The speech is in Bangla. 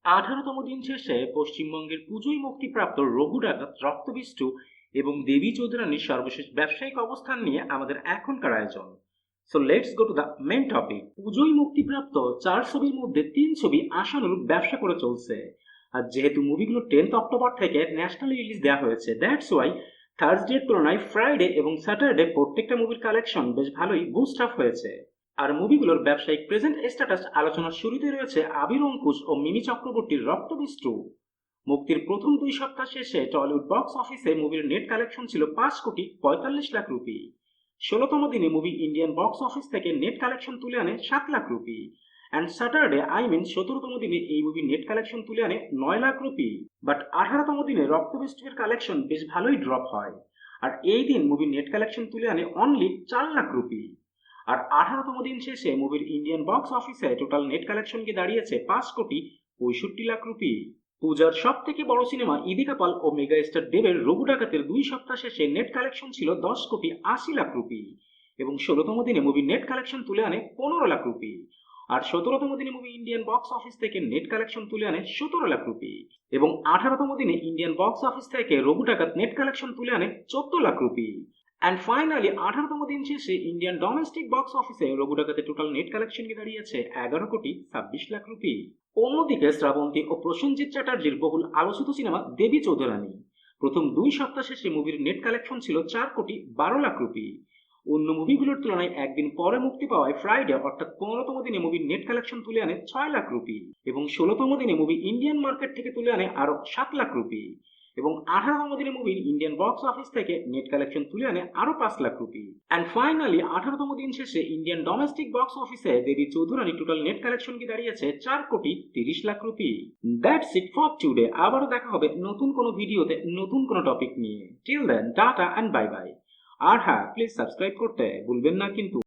18তম দিন শেষে পশ্চিমবঙ্গের পুজোয় মুক্তিপ্রাপ্ত রঘু ডাকাত, রক্তবিষ্টু এবং দেবী চৌধুরানীর সর্বশেষ ব্যবসায়িক অবস্থান নিয়ে আমাদের এখনকার আয়োজন। So let's go to the main topic. পুজোয় মুক্তিপ্রাপ্ত 4 ছবির মধ্যে 3 ছবি আশানুরূপ ব্যবসা করে চলছে। আর যেহেতু মুভিগুলো 10th অক্টোবর থেকে ন্যাশনালি রিলিজ দেওয়া হয়েছে, দ্যাটস ওয়াই থার্সডের তুলনায় ফ্রাইডে এবং স্যাটারডে প্রত্যেকটা মুভির কালেকশন বেশ ভালোই বুস্ট আপ হয়েছে। আর মুভিগুলোর ব্যবসায়িক প্রেজেন্ট স্ট্যাটাস আলোচনার শুরুতে রয়েছে আবির অঙ্কুশ ও মিমি চক্রবর্তীর রক্তবিষ্টু। মুক্তির প্রথম 2 সপ্তাহ শেষে টলিউড বক্স অফিসে মুভির নেট কালেকশন ছিল 5,45,00,000 রুপি। 16তম দিনে মুভি ইন্ডিয়ান বক্স অফিস থেকে নেট কালেকশন তুলে আনে 7,00,000 রুপি। অ্যান্ড স্যাটারডে 17তম দিনে এই মুভি নেট কালেকশন তুলে আনে 9,00,000 রুপি। বাট 18তম দিনে রক্তবিষ্টুর কালেকশন বেশ ভালোই ড্রপ হয়। আর এই দিন মুভির নেট কালেকশন তুলে আনে অনলি 4,00,000 রুপি। আর 18তম দিন শেষে মুভির ইন্ডিয়ান বক্স অফিসে টোটাল নেট কালেকশন গিয়ে দাঁড়িয়েছে 5,65,00,000 রুপি। পূজার সব থেকে বড় সিনেমা ইদিকা পাল ও মেগা স্টার দেবের রঘু ডাকাতের 2 সপ্তাহ শেষে নেট কালেকশন ছিল 10,80,00,000 রুপি এবং 16তম দিনে মুভির নেট কালেকশন তুলে আনে 15,00,000 রুপি। আর 17তম দিনে মুভি ইন্ডিয়ান বক্স অফিস থেকে নেট কালেকশন তুলে আনে 17,00,000 রুপি এবং 18তম দিনে ইন্ডিয়ান বক্স অফিস থেকে রঘু ডাকাত নেট কালেকশন তুলে আনে 14,00,000 রুপি। অ্যান্ড ফাইনালি 18তম দিন শেষে ইন্ডিয়ান ডোমেস্টিক বক্স অফিসে রঘু ডাকাতের টোটাল নেট কালেকশন গিয়ে দাঁড়িয়েছে 11,26,00,000 রুপি। অন্যদিকে শ্রাবন্তী ও প্রসেনজিৎ চ্যাটার্জির বহুল আলোচিত সিনেমা দেবী চৌধুরানী প্রথম 2 সপ্তাহ শেষে মুভির নেট কালেকশন ছিল 4,12,00,000 রুপি। অন্য মুভিগুলোর তুলনায় একদিন পরে মুক্তি পাওয়ায় ফ্রাইডে অর্থাৎ 15তম দিনে মুভির নেট কালেকশন তুলে আনে 6,00,000 রুপি এবং 16তম দিনে মুভি ইন্ডিয়ান মার্কেট থেকে তুলে আনে আরো 7,00,000 রুপি এবং 18তম দিনে মুভির ইন্ডিয়ান বক্স অফিস থেকে নেট কালেকশন তুলে আনে আরো 5,00,000 রুপি। অ্যান্ড ফাইনালি 18তম দিন শেষে ইন্ডিয়ান ডোমেস্টিক বক্স অফিসে দেবী চৌধুরানী টোটাল নেট কালেকশন কি দাঁড়িয়েছে 4,30,00,000 rupee. That's it for today. আবারও দেখা হবে নতুন কোনো ভিডিওতে নতুন কোনো টপিক নিয়ে। Till then tata and bye bye. আর হ্যাঁ, প্লিজ সাবস্ক্রাইব করতে ভুলবেন না কিন্তু।